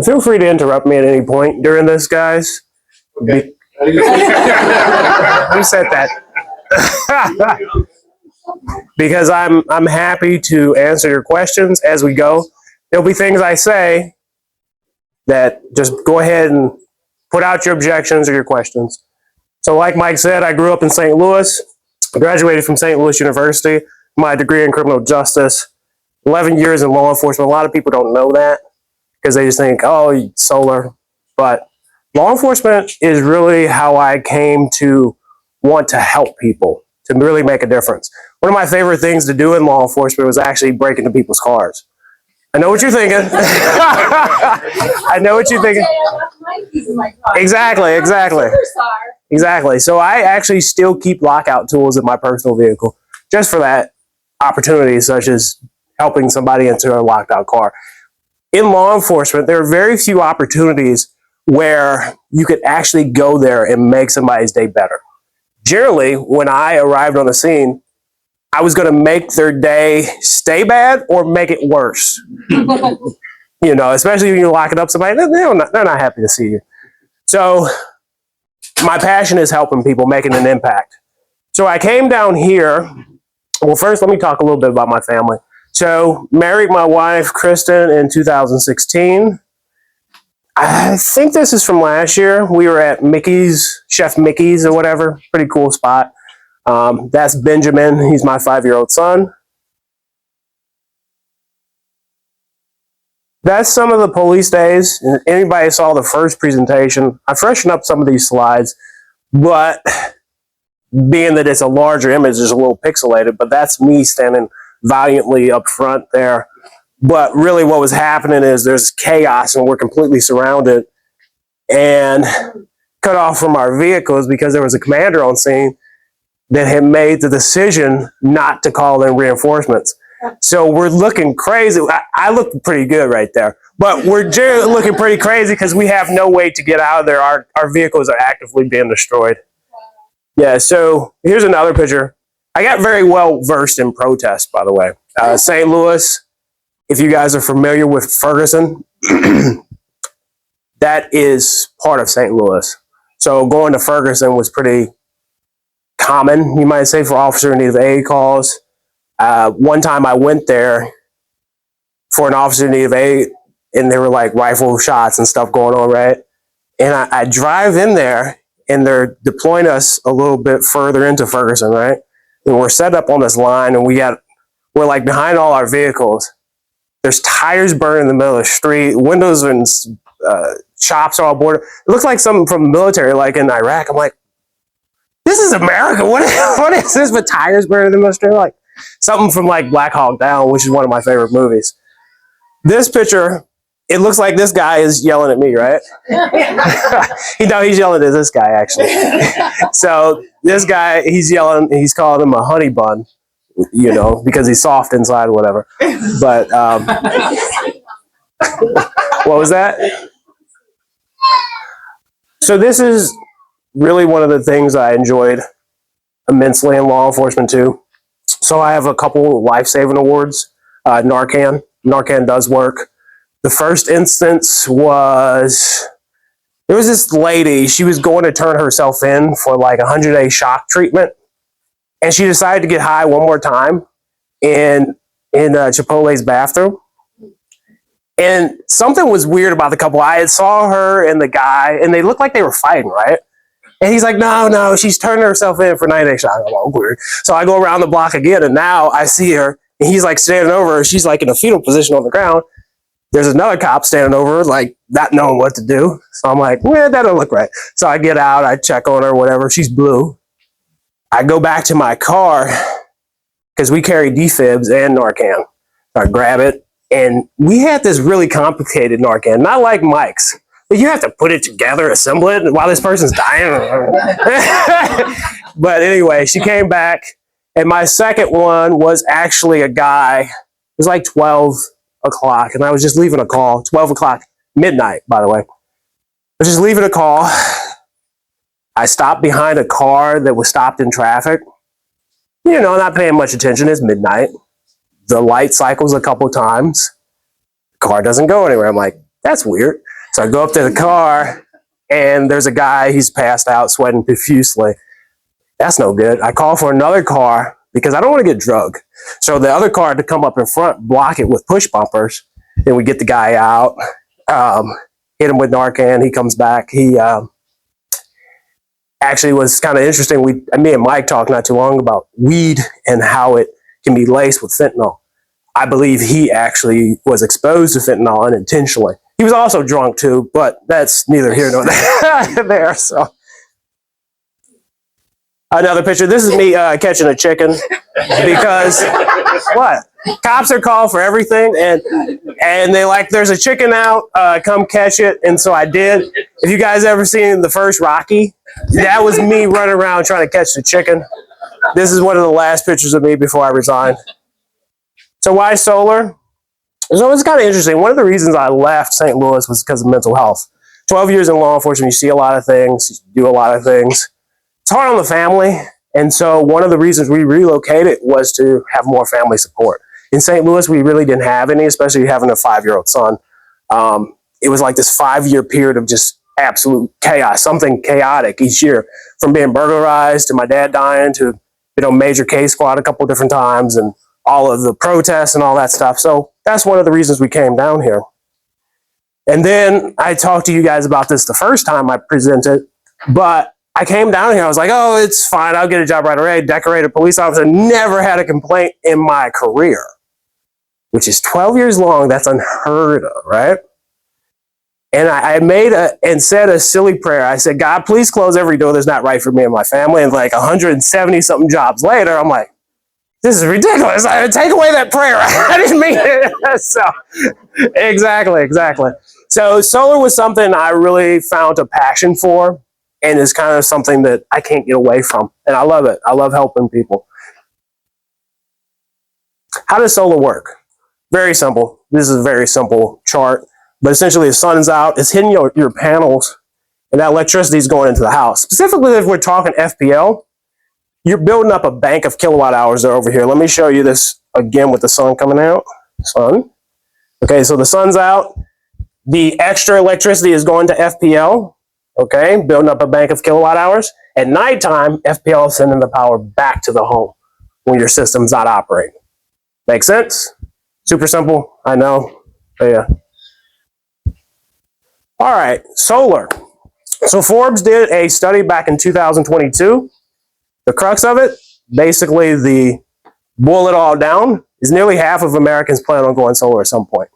Feel free to interrupt me at any point during this, guys. Okay. Who said that? Because I'm happy to answer your questions as we go. There'll be things I say that just go ahead and put out your objections or your questions. So like Mike said, I grew up in St. Louis. I graduated from St. Louis University, my degree in criminal justice, 11 years in law enforcement. A lot of people don't know that because they just think, oh, solar. But law enforcement is really how I came to want to help people, to really make a difference. One of my favorite things to do in law enforcement was actually break into people's cars. I know what you're thinking. I know what you're thinking. Exactly. Exactly. So I actually still keep lockout tools in my personal vehicle just for that opportunity, such as helping somebody into a locked out car. In law enforcement, there are very few opportunities where you could actually go there and make somebody's day better. Generally, when I arrived on the scene, I was going to make their day stay bad or make it worse. You know, especially when you're locking up somebody, they're not happy to see you. So my passion is helping people, making an impact. So I came down here. Well, first, let me talk a little bit about my family. So married my wife, Kristen, in 2016. I think this is from last year. We were at Mickey's, Chef Mickey's or whatever. Pretty cool spot. That's Benjamin. He's my 5-year-old son. That's some of the police days. Anybody saw the first presentation, I freshened up some of these slides, but being that it's a larger image, it's a little pixelated, but that's me standing valiantly up front there. But really what was happening is there's chaos and we're completely surrounded and cut off from our vehicles because there was a commander on scene that had made the decision not to call in reinforcements. So we're looking crazy. I look pretty good right there, but we're generally looking pretty crazy because we have no way to get out of there. Our vehicles are actively being destroyed. Yeah, so here's another picture. I got very well versed in protest, by the way. St. Louis, if you guys are familiar with Ferguson, that is part of St. Louis. So going to Ferguson was pretty common, you might say, for officer in need of aid calls. One time I went there for an officer in need of aid, and there were like rifle shots and stuff going on, right? And I drive in there, and they're deploying us a little bit further into Ferguson, right? And we're set up on this line, and we're like behind all our vehicles. There's tires burning in the middle of the street. Windows and shops are all boarded. It looks like something from the military, like in Iraq. I'm like, this is America. What is this with tires burning in the middle of the street? Like something from like Black Hawk Down, which is one of my favorite movies. This picture, it looks like this guy is yelling at me, right? He's yelling at this guy, actually. So this guy, he's yelling, he's calling him a honey bun, you know, because he's soft inside or whatever. But what was that? So this is really one of the things I enjoyed immensely in law enforcement too. So I have a couple life-saving awards. Narcan does work. The first instance was, there was this lady, she was going to turn herself in for like a 100-day shock treatment. And she decided to get high one more time in Chipotle's bathroom. And something was weird about the couple. I saw her and the guy, and they looked like they were fighting, right? And he's like, no, she's turning herself in for 90-day shock. I'm like, weird. So I go around the block again, and now I see her, and he's like standing over her. She's like in a fetal position on the ground. There's another cop standing over her, like not knowing what to do. So I'm like, that don't look right. So I get out, I check on her, whatever. She's blue. I go back to my car because we carry defibs and Narcan. I grab it, and we had this really complicated Narcan, not like Mike's. But you have to put it together, assemble it while this person's dying. But anyway, she came back, and my second one was actually a guy. It was like 12 o'clock, and I was just leaving a call. 12 o'clock, midnight, by the way. I was just leaving a call. I stopped behind a car that was stopped in traffic. You know, not paying much attention. It's midnight. The light cycles a couple times. The car doesn't go anywhere. I'm like, that's weird. So I go up to the car, and there's a guy, he's passed out, sweating profusely. That's no good. I call for another car because I don't want to get drugged. So the other car to come up in front, block it with push bumpers. Then we get the guy out, hit him with Narcan. He comes back. He actually was kind of interesting. Me and Mike talked not too long about weed and how it can be laced with fentanyl. I believe he actually was exposed to fentanyl unintentionally. He was also drunk too, but that's neither here nor there. So another picture. This is me catching a chicken because what? Cops are called for everything, and they like, there's a chicken out, come catch it. And so I did. If you guys ever seen the first Rocky, that was me running around trying to catch the chicken. This is one of the last pictures of me before I resigned. So why solar? So it's kind of interesting. One of the reasons I left St. Louis was because of mental health. 12 years in law enforcement, you see a lot of things, you do a lot of things. It's hard on the family. And so one of the reasons we relocated was to have more family support. In St. Louis, we really didn't have any, especially having a 5-year-old son. It was like this 5-year period of just absolute chaos, something chaotic each year, from being burglarized to my dad dying to, major case squad a couple different times and all of the protests and all that stuff. So that's one of the reasons we came down here. And then I talked to you guys about this the first time I presented, but I came down here. I was like, oh, it's fine. I'll get a job right away. Decorated police officer. Never had a complaint in my career, which is 12 years long. That's unheard of, right? And I said a silly prayer. I said, God, please close every door that's not right for me and my family. And like 170 something jobs later, I'm like, this is ridiculous. I take away that prayer. I didn't mean it. So exactly. So solar was something I really found a passion for, and is kind of something that I can't get away from. And I love it. I love helping people. How does solar work? Very simple. This is a very simple chart. But essentially, the sun's out, it's hitting your panels, and that electricity is going into the house. Specifically, if we're talking FPL, you're building up a bank of kilowatt hours over here. Let me show you this again with the sun coming out. Sun. Okay, so the sun's out. The extra electricity is going to FPL. Okay, building up a bank of kilowatt hours. At nighttime, FPL is sending the power back to the home when your system's not operating. Make sense? Super simple, I know. But yeah. All right, solar. So Forbes did a study back in 2022. The crux of it, basically the boil it all down, is nearly half of Americans plan on going solar at some point.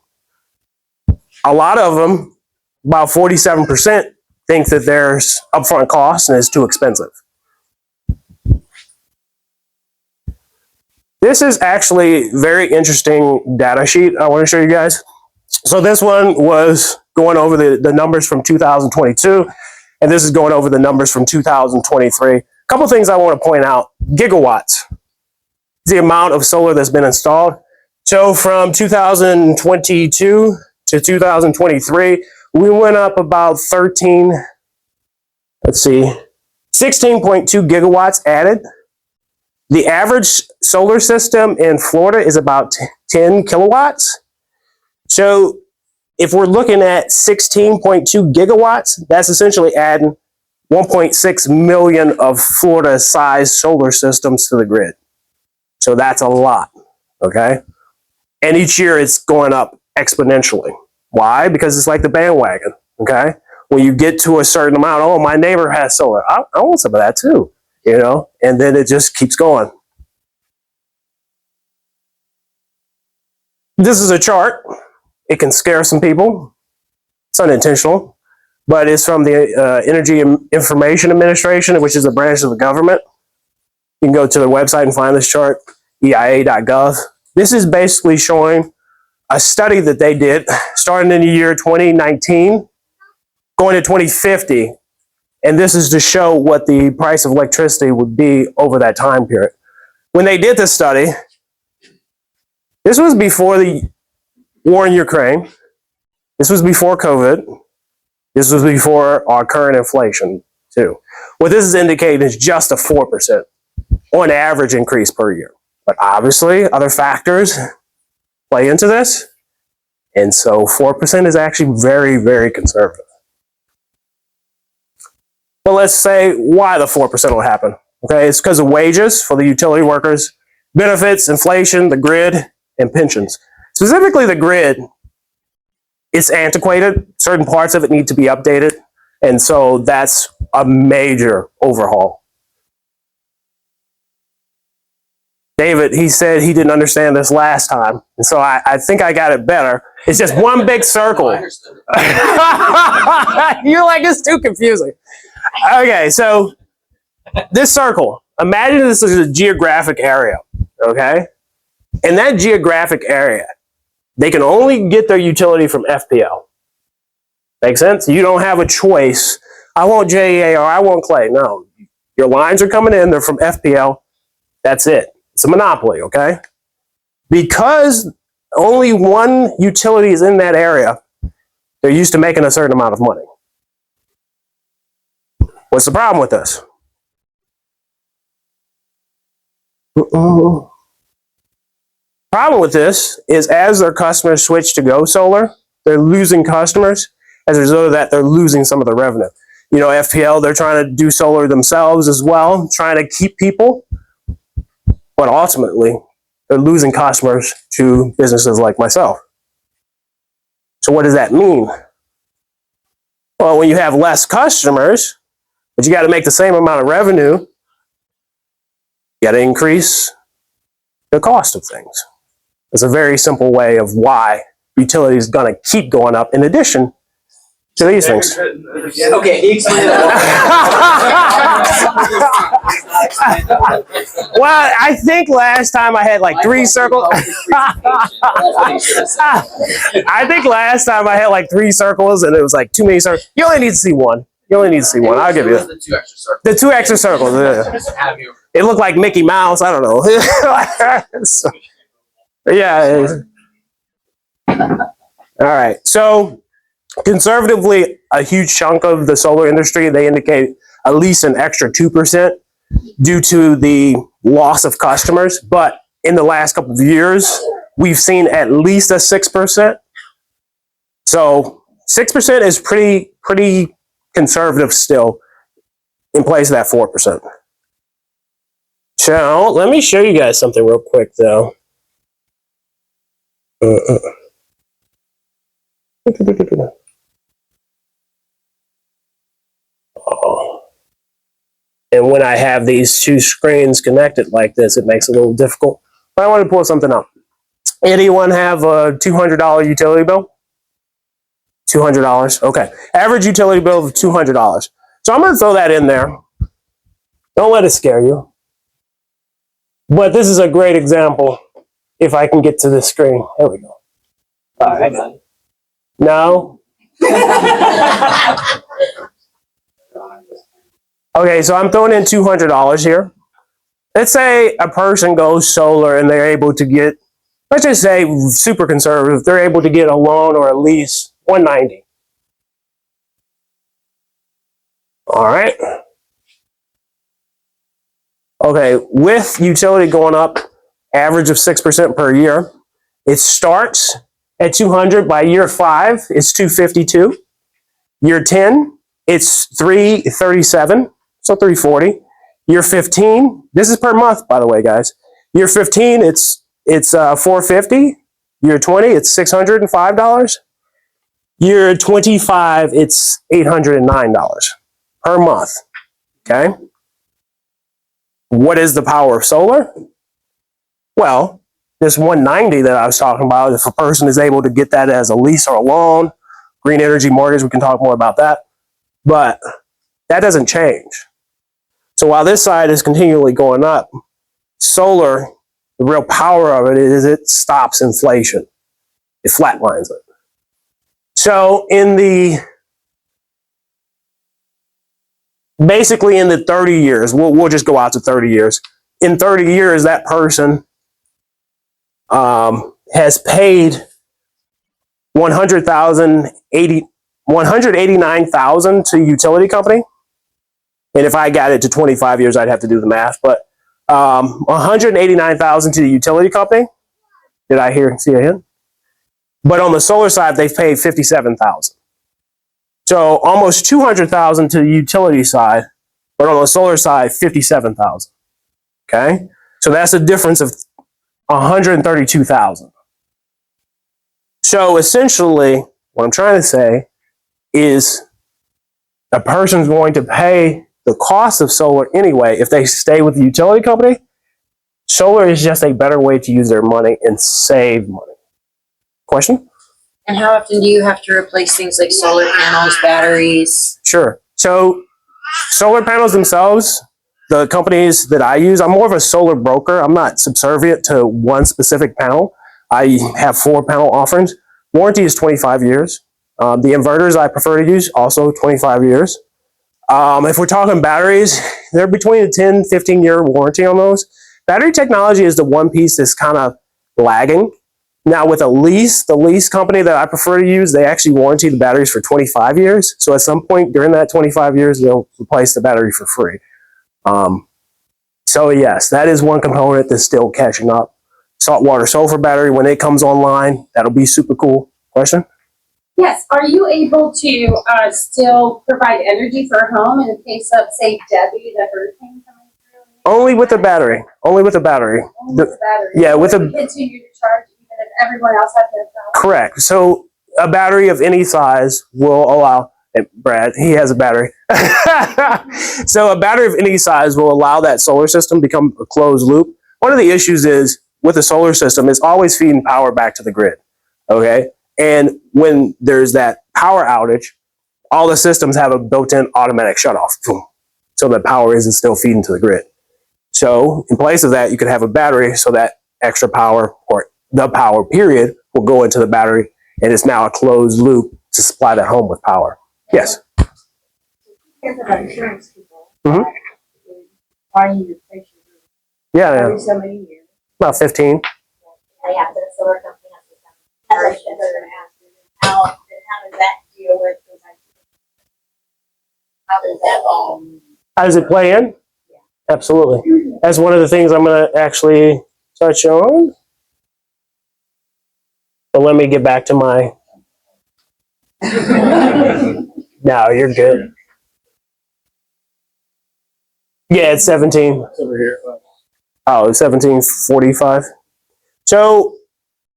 A lot of them, about 47%, think that there's upfront costs and it's too expensive. This is actually a very interesting data sheet I want to show you guys. So this one was going over the numbers from 2022, and this is going over the numbers from 2023. A couple things I want to point out. Gigawatts, the amount of solar that's been installed. So from 2022 to 2023, we went up about 16.2 gigawatts added. The average solar system in Florida is about 10 kilowatts. So if we're looking at 16.2 gigawatts, that's essentially adding 1.6 million of Florida-sized solar systems to the grid. So that's a lot, okay? And each year it's going up exponentially. Why? Because it's like the bandwagon, okay? When you get to a certain amount, oh, my neighbor has solar. I want some of that too, And then it just keeps going. This is a chart. It can scare some people. It's unintentional, but it's from the Energy Information Administration, which is a branch of the government. You can go to their website and find this chart, EIA.gov. This is basically showing a study that they did starting in the year 2019, going to 2050. And this is to show what the price of electricity would be over that time period. When they did this study, this was before the war in Ukraine. This was before COVID. This was before our current inflation, too. What this is indicating is just a 4% on average increase per year. But obviously, other factors play into this. And so 4% is actually very, very conservative. But let's say why the 4% will happen. Okay, it's because of wages for the utility workers, benefits, inflation, the grid, and pensions. Specifically the grid, it's antiquated. Certain parts of it need to be updated. And so that's a major overhaul. David, he said he didn't understand this last time. And so I think I got it better. It's just one big circle. You're like, it's too confusing. Okay, so this circle, imagine this is a geographic area, okay? In that geographic area, they can only get their utility from FPL. Make sense? You don't have a choice. I want JEA or I want Clay. No, your lines are coming in. They're from FPL. That's it. It's a monopoly, okay? Because only one utility is in that area, they're used to making a certain amount of money. What's the problem with this? Problem with this is as their customers switch to go solar, they're losing customers. As a result of that, they're losing some of the revenue. You know, FPL, they're trying to do solar themselves as well, trying to keep people. But ultimately, they're losing customers to businesses like myself. So what does that mean? Well, when you have less customers, but you got to make the same amount of revenue, you got to increase the cost of things. It's a very simple way of why utility is going to keep going up in addition to these things. Okay, he explained it. Well, I think last time I had like 3 circles. I think last time I had like 3 circles and it was like too many circles. You only need to see one. You only need to see one. I'll give you the 2 extra circles. the 2 extra circles. Yeah. It looked like Mickey Mouse. I don't know. So, yeah. All right. So conservatively, a huge chunk of the solar industry, they indicate at least an extra 2% due to the loss of customers. But in the last couple of years, we've seen at least a 6%. So 6% is pretty conservative still in place of that 4%. So let me show you guys something real quick though. And when I have these 2 screens connected like this, it makes it a little difficult. But I want to pull something up. Anyone have a $200 utility bill? $200. Okay. Average utility bill of $200. So I'm going to throw that in there. Don't let it scare you. But this is a great example. If I can get to this screen. There we go. All right. No. Okay, so I'm throwing in $200 here. Let's say a person goes solar and they're able to get, let's just say super conservative, they're able to get a loan or a lease, $190. All right. Okay, with utility going up, average of 6% per year, it starts at 200. By year 5, it's 252. Year 10, it's 337, so 340. Year 15, this is per month, by the way, guys. Year 15, it's 450. Year 20, it's $605. Year 25, it's $809 per month. Okay. What is the power of solar? Well, this 190 that I was talking about, if a person is able to get that as a lease or a loan, green energy mortgage, we can talk more about that. But that doesn't change. So while this side is continually going up, solar, the real power of it is it stops inflation. It flatlines it. So basically in the 30 years, we'll just go out to 30 years. In 30 years, that person has paid $189,000 to utility company. And if I got it to 25 years, I'd have to do the math. But $189,000 to the utility company. Did I see a hint? But on the solar side, they've paid $57,000. So almost $200,000 to the utility side, but on the solar side, $57,000. Okay, so that's a difference of $132,000. So essentially, what I'm trying to say is a person's going to pay the cost of solar anyway if they stay with the utility company. Solar is just a better way to use their money and save money. Question? And how often do you have to replace things like solar panels, batteries? Sure. So solar panels themselves, the companies that I use, I'm more of a solar broker. I'm not subservient to one specific panel. I have 4 panel offerings. Warranty is 25 years. The inverters I prefer to use, also 25 years. If we're talking batteries, they're between a 10, 15-year warranty on those. Battery technology is the one piece that's kind of lagging. Now with a lease, the lease company that I prefer to use, they actually warranty the batteries for 25 years. So at some point during that 25 years, they'll replace the battery for free. So yes, that is one component that's still catching up. Saltwater sulfur battery, when it comes online, that'll be super cool. Question? Yes, are you able to still provide energy for a home in case of, say, Debbie, the hurricane coming through? Only with the battery. Only with the battery. Only with the battery. Yeah, with So a- you continue to charge even if everyone else has their power. Correct. So a battery of any size will allow, and Brad, he has a battery. So a battery of any size will allow that solar system to become a closed loop. One of the issues is with a solar system, it's always feeding power back to the grid. Okay. And when there's that power outage, all the systems have a built-in automatic shutoff. So the power isn't still feeding to the grid. So in place of that, you could have a battery so that extra power or the power period will go into the battery and it's now a closed loop to supply that home with power. Yes. Because of insurance people. Mhm. Why you replace your roof Yeah, every so many years. about 15. They have the solar company has to come. That's what they're gonna ask you. How does that deal with those ideas? How does that all? How does it play in? Absolutely. That's one of the things I'm going to actually touch on. But let me get back to my. No, you're good. Yeah, it's 17. It's over here. Oh, it's 1745. So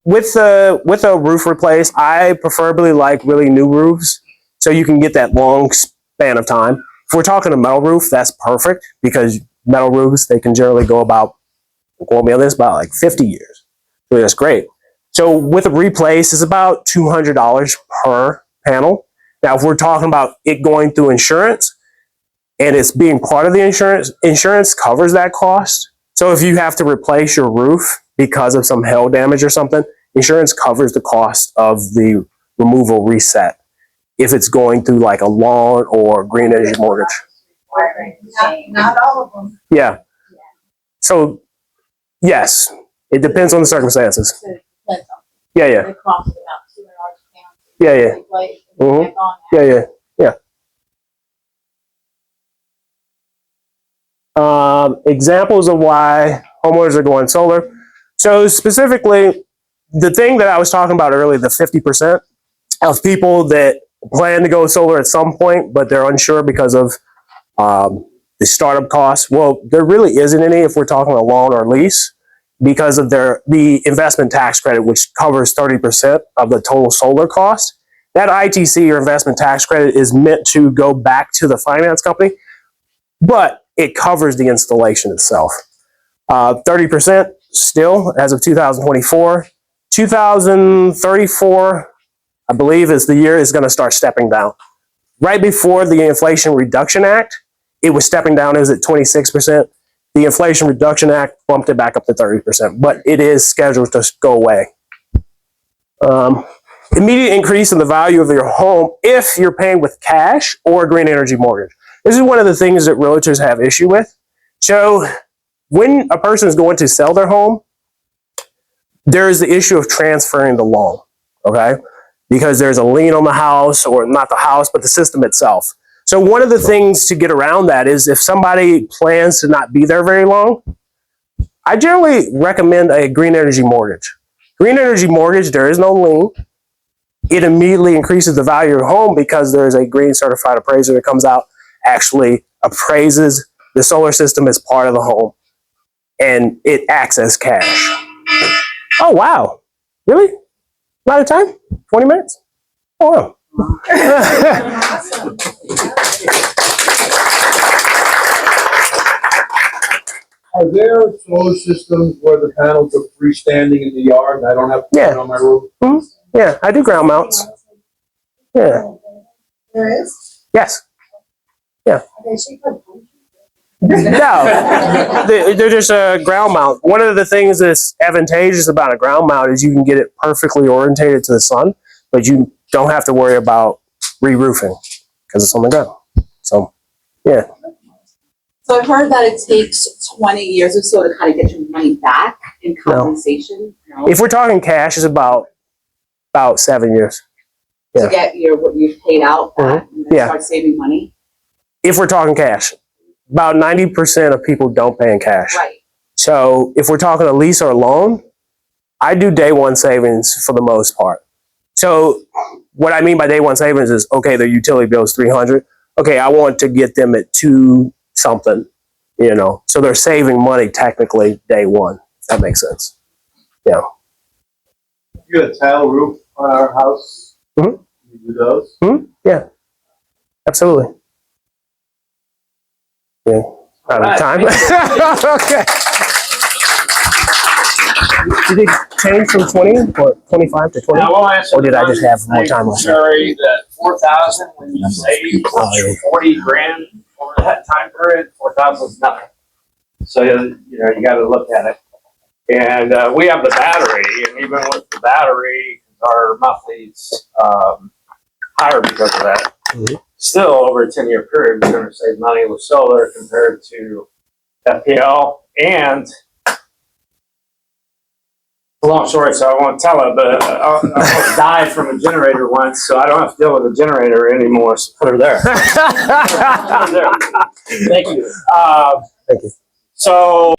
with a roof replace, I preferably like really new roofs so you can get that long span of time. If we're talking a metal roof, that's perfect because metal roofs, they can generally go about, quote me on this, about like 50 years. So that's great. So with a replace, it's about $200 per panel. Now, if we're talking about it going through insurance and it's being part of the insurance covers that cost. So if you have to replace your roof because of some hail damage or something, insurance covers the cost of the removal reset if it's going through like a lawn or green energy mortgage. Not all of them. Yeah. So, yes, it depends on the circumstances. Yeah, yeah, It costs about $200 a pound. yeah, yeah, Replace and Mhm. back on yeah, that. yeah, yeah. Examples of why homeowners are going solar. So specifically, the thing that I was talking about earlier, the 50% of people that plan to go solar at some point, but they're unsure because of the startup costs. Well, there really isn't any if we're talking a loan or lease because of the investment tax credit, which covers 30% of the total solar cost. That ITC or investment tax credit is meant to go back to the finance company, but it covers the installation itself. 30% still as of 2024. 2034, I believe, is the year is going to start stepping down. Right before the Inflation Reduction Act, it was stepping down. It was at 26%. The Inflation Reduction Act bumped it back up to 30%, but it is scheduled to go away. Immediate increase in the value of your home if you're paying with cash or a green energy mortgage. This is one of the things that realtors have issue with. So when a person is going to sell their home, there is the issue of transferring the loan, okay? Because there's a lien on the house, or not the house, but the system itself. So one of the things to get around that is if somebody plans to not be there very long, I generally recommend a green energy mortgage. Green energy mortgage, there is no lien. it immediately increases the value of your home because there's a green certified appraiser that comes out, actually appraises the solar system as part of the home, and it acts as cash. Oh, wow. Really? Not a time? 20 minutes? Oh, wow. Are there solar systems where the panels are freestanding in the yard and I don't have to put it on my roof? Yeah, I do ground mounts. Yeah. There is? Yes. Okay, she put. No, they're just a ground mount. One of the things that's advantageous about a ground mount is you can get it perfectly orientated to the sun, but you don't have to worry about re-roofing because it's on the ground. So, yeah. So I've heard that it takes 20 years or so to kind of get your money back in compensation. No. If we're talking cash, it's about 7 years. To get what you've paid out back and then start saving money. If we're talking cash, about 90% of people don't pay in cash. Right. So if we're talking a lease or a loan, I do day one savings for the most part. So what I mean by day one savings is, okay, their utility bill is $300. Okay, I want to get them at 2 something, you know. So they're saving money technically day one. If that makes sense. Yeah. You got a tile roof on our house? Mhm. You do those? Yeah. Absolutely. Yeah. Out of time. Okay. Did it change from 20 or 25 to 20? Now, we'll answer Or did I the just have more time left? Sorry, that 4,000 when you save 40 grand over that time period, 4,000 is nothing. So, you know, you gotta look at it. And, we have the battery, and even with the battery, our monthly's, higher because of that. Mhm. Still, over a 10-year period, we're gonna save money with solar compared to FPL. And long story, so I won't tell it, but I almost died from a generator once, so I don't have to deal with a generator anymore. So put her there. Put her there. Thank you. Thank you. So